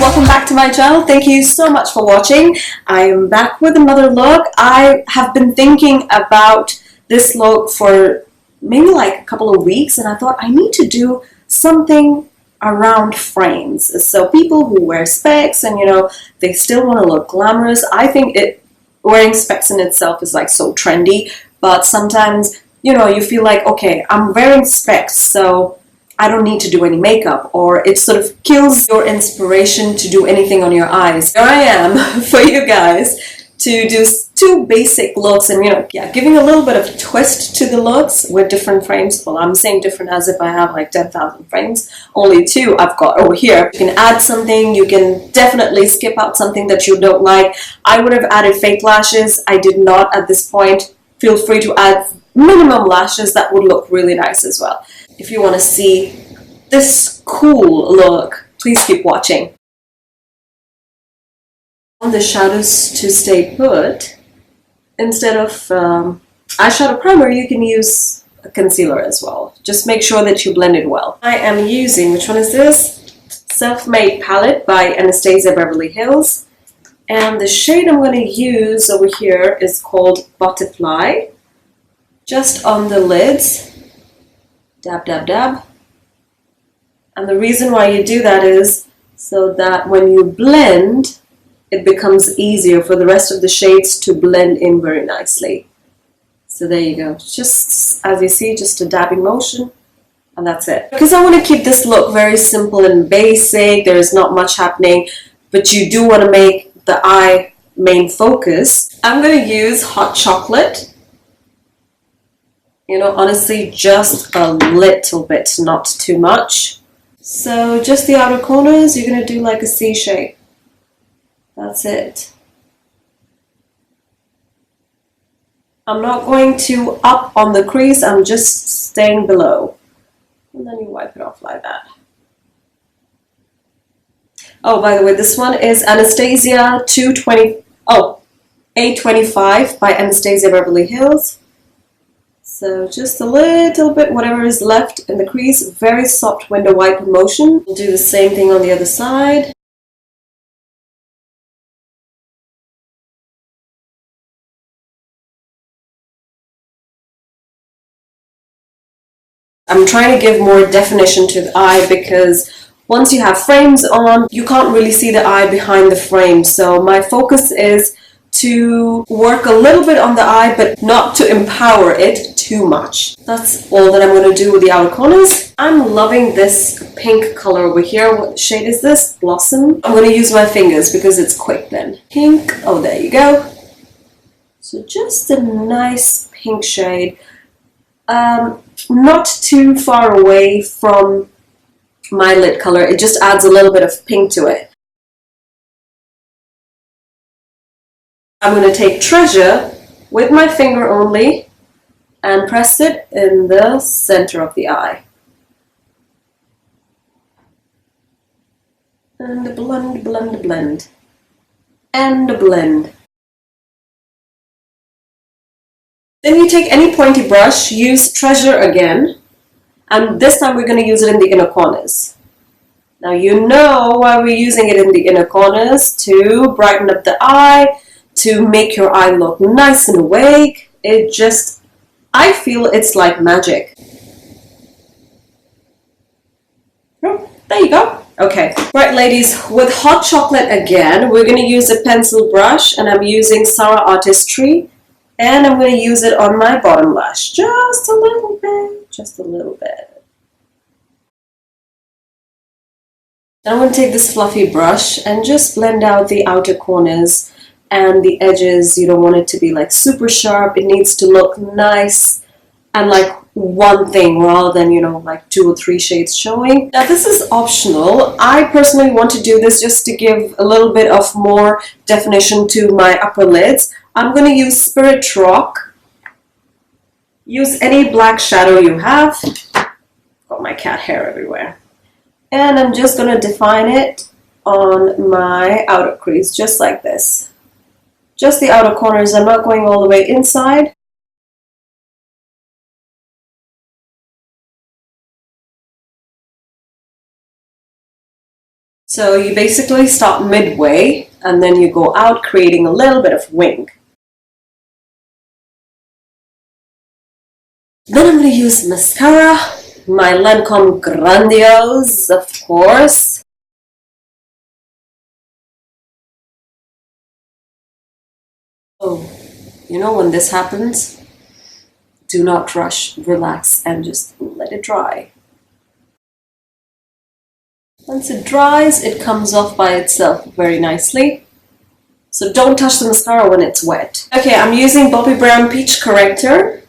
welcome back to my channel. Thank you so much for watching. I am back with another look. I have been thinking about this look for maybe like a couple of weeks, and I thought I need to do something around frames. So people who wear specs and they still want to look glamorous. I think wearing specs in itself is like so trendy, but sometimes you feel like, okay, I'm wearing specs, so I don't need to do any makeup, or it sort of kills your inspiration to do anything on your eyes. Here I am for you guys to do two basic looks and giving a little bit of a twist to the looks with different frames. Well, I'm saying different as if I have like 10,000 frames. Only two I've got over here. You can add something, you can definitely skip out something that you don't like. I would have added fake lashes. I did not at this point. Feel free to add minimum lashes. That would look really nice as well. If you want to see this cool look, please keep watching. On the shadows to stay put, instead of eyeshadow primer, you can use a concealer as well. Just make sure that you blend it well. I am using, which one is this? Self-Made Palette by Anastasia Beverly Hills. And the shade I'm going to use over here is called Butterfly. Just on the lids. Dab, dab, dab. And the reason why you do that is so that when you blend, it becomes easier for the rest of the shades to blend in very nicely. So there you go. Just as you see, just a dabbing motion, and that's it. Because I want to keep this look very simple and basic, there is not much happening, but you do want to make the eye main focus. I'm going to use hot chocolate. Honestly, just a little bit, not too much. So just the outer corners, you're going to do like a C shape. That's it. I'm not going to up on the crease, I'm just staying below. And then you wipe it off like that. Oh, by the way, this one is Anastasia 825 by Anastasia Beverly Hills. So just a little bit, whatever is left in the crease, very soft window wiper motion. We'll do the same thing on the other side. I'm trying to give more definition to the eye because once you have frames on, you can't really see the eye behind the frame. So my focus is to work a little bit on the eye, but not to empower it too much. That's all that I'm going to do with the outer corners. I'm loving this pink color over here. What shade is this? Blossom. I'm going to use my fingers because it's quick then. Pink. Oh, there you go. So just a nice pink shade. Not too far away from my lid color. It just adds a little bit of pink to it. I'm going to take Treasure with my finger only and press it in the center of the eye. And blend, blend, blend. And blend. Then you take any pointy brush, use Treasure again, and this time we're going to use it in the inner corners. Now you know why we're using it in the inner corners, to brighten up the eye, to make your eye look nice and awake. I feel it's like magic. Oh, there you go. Okay, right ladies, with hot chocolate again, we're going to use a pencil brush, and I'm using Sarah Artistry, and I'm going to use it on my bottom lash. Just a little bit, just a little bit. Now I'm going to take this fluffy brush and just blend out the outer corners and the edges. You don't want it to be like super sharp. It needs to look nice and like one thing rather than like 2 or 3 shades showing. Now this is optional. I personally want to do this just to give a little bit of more definition to my upper lids. I'm going to use Spirit Rock. Use any black shadow you have. Got my cat hair everywhere. And I'm just going to define it on my outer crease just like this. Just the outer corners. I'm not going all the way inside. So you basically start midway and then you go out, creating a little bit of wing. Then I'm going to use mascara, my Lancome Grandiose, of course. Oh, you know when this happens, do not rush, relax, and just let it dry. Once it dries, it comes off by itself very nicely. So don't touch the mascara when it's wet. Okay, I'm using Bobbi Brown Peach Corrector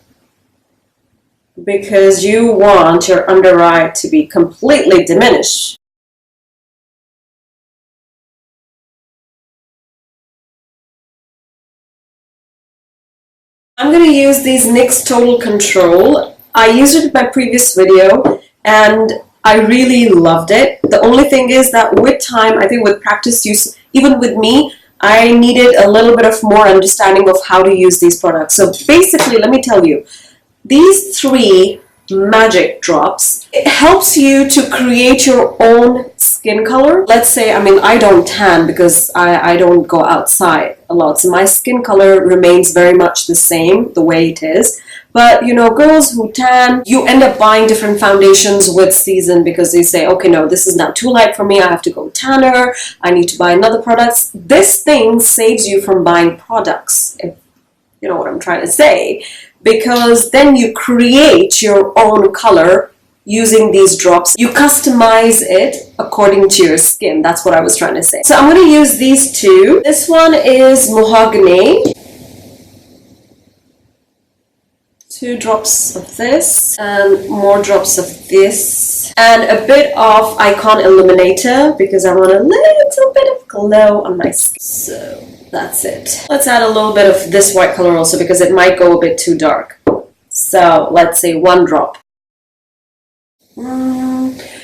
because you want your under eye to be completely diminished. I'm going to use these NYX Total Control. I used it in my previous video and I really loved it. The only thing is that with time, I think with practice use, even with me, I needed a little bit of more understanding of how to use these products. So basically, let me tell you, these 3 magic drops, it helps you to create your own skin color. Let's say, I mean, I don't tan because I don't go outside a lot, so my skin color remains very much the same, the way it is. But you know, girls who tan, you end up buying different foundations with season because they say, okay, no, this is now too light for me, I have to go tanner, I need to buy another product. This thing saves you from buying products, if you know what I'm trying to say, because then you create your own color using these drops. You customize it according to your skin. That's what I was trying to say. So I'm going to use these 2. This one is Mahogany. 2 drops of this and more drops of this and a bit of Icon Illuminator because I want a little bit of glow on my skin. So that's it. Let's add a little bit of this white color also because it might go a bit too dark. So let's say 1 drop.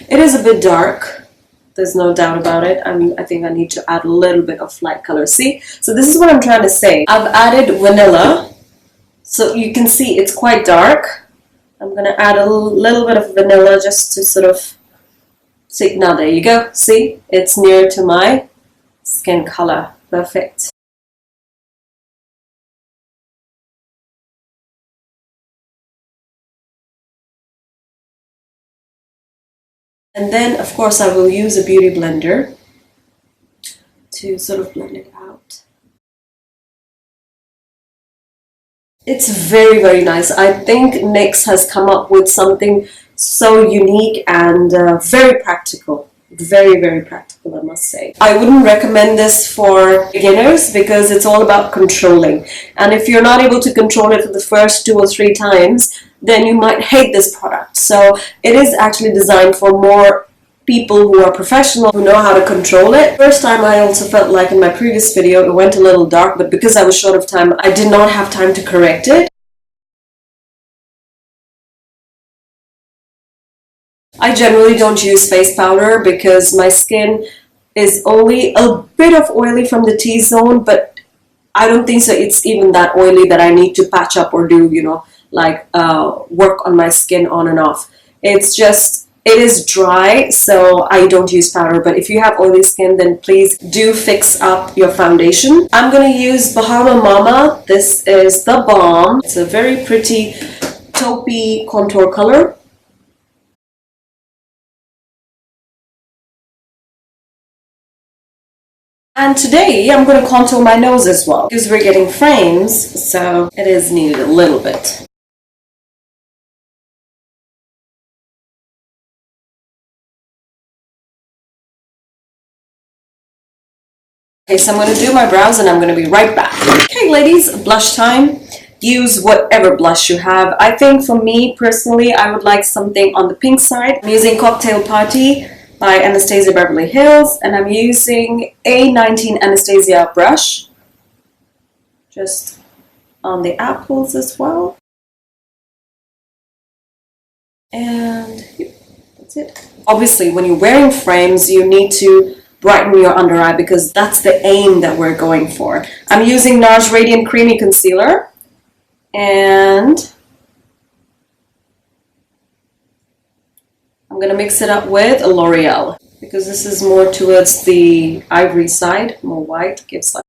It is a bit dark. There's no doubt about it. I think I need to add a little bit of light color. See? So this is what I'm trying to say. I've added vanilla. So you can see it's quite dark. I'm going to add a little bit of vanilla just to sort of see. Now there you go. See? It's near to my skin color. Perfect. And then, of course, I will use a beauty blender to sort of blend it out. It's very, very nice. I think NYX has come up with something so unique and very practical. Very, very practical, I must say. I wouldn't recommend this for beginners because it's all about controlling. And if you're not able to control it for the first 2 or 3 times, then you might hate this product. So it is actually designed for more people who are professional, who know how to control it. First time I also felt like in my previous video it went a little dark, but because I was short of time, I did not have time to correct it. I generally don't use face powder because my skin is only a bit of oily from the T-zone, but I don't think so it's even that oily that I need to patch up or do, you know, like work on my skin on and off. It's just, it is dry, so I don't use powder, but if you have oily skin, then please do fix up your foundation. I'm going to use Bahama Mama. This is the bomb. It's a very pretty taupey contour color. And today I'm going to contour my nose as well because we're getting frames, so it is needed a little bit. Okay, so I'm going to do my brows and I'm going to be right back. Okay, ladies, blush time. Use whatever blush you have. I think for me personally, I would like something on the pink side. I'm using Cocktail Party by Anastasia Beverly Hills, and I'm using A19 Anastasia brush just on the apples as well. And yep, that's it. Obviously, when you're wearing frames, you need to brighten your under eye because that's the aim that we're going for. I'm using Nars Radiant Creamy Concealer, and I'm going to mix it up with a L'Oreal because this is more towards the ivory side, more white, gives like.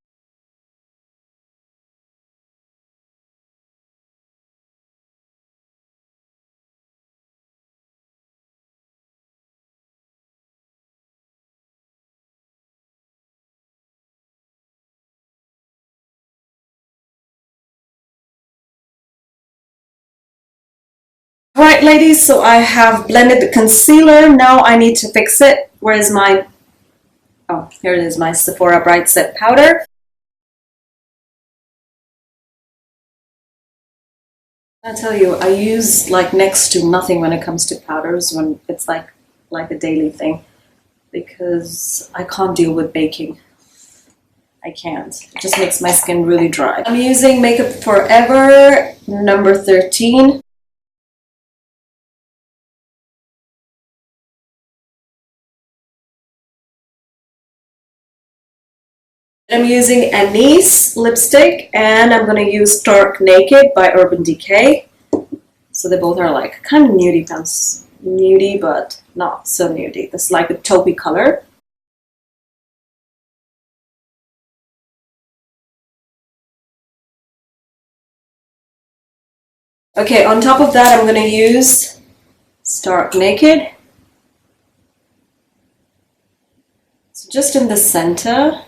Alright ladies, so I have blended the concealer. Now I need to fix it. Where is my, oh, here it is, my Sephora Bright Set Powder. I tell you, I use like next to nothing when it comes to powders, when it's like a daily thing, because I can't deal with baking. I can't. It just makes my skin really dry. I'm using Makeup Forever number 13. I'm using Anise lipstick, and I'm going to use Stark Naked by Urban Decay. So they both are like kind of nudie pants. Nudie, but not so nudie. This is like a taupey color. Okay, on top of that, I'm going to use Stark Naked. So just in the center.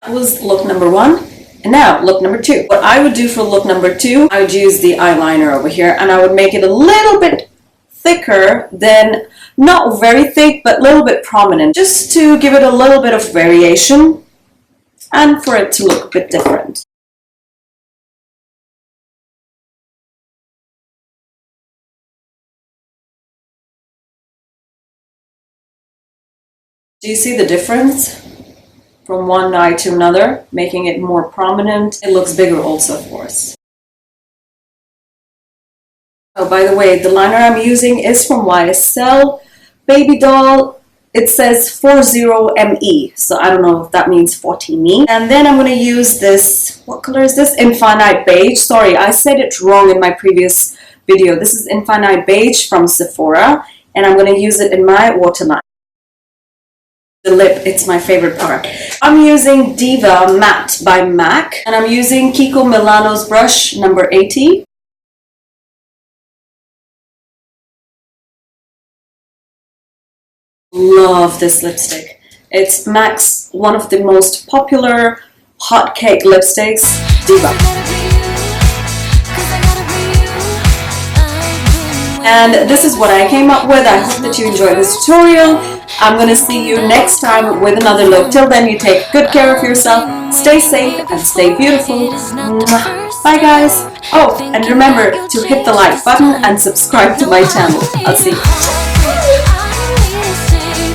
That was look number 1, and now look number 2. What I would do for look number 2, I would use the eyeliner over here, and I would make it a little bit thicker than, not very thick, but a little bit prominent, just to give it a little bit of variation and for it to look a bit different. Do you see the difference? From one eye to another, making it more prominent. It looks bigger also, of course. Oh, by the way, the liner I'm using is from YSL Baby Doll. It says 40ME, so I don't know if that means 40me. And then I'm going to use this, what color is this? Infinite Beige. Sorry, I said it wrong in my previous video. This is Infinite Beige from Sephora, and I'm going to use it in my waterline. The lip, it's my favorite part. I'm using Diva Matte by MAC, and I'm using Kiko Milano's brush number 80. Love this lipstick. It's MAC's one of the most popular hot cake lipsticks, Diva. And this is what I came up with. I hope that you enjoyed this tutorial. I'm going to see you next time with another look. Till then, you take good care of yourself, stay safe, and stay beautiful. Bye guys. Oh, and remember to hit the like button and subscribe to my channel. I'll see you.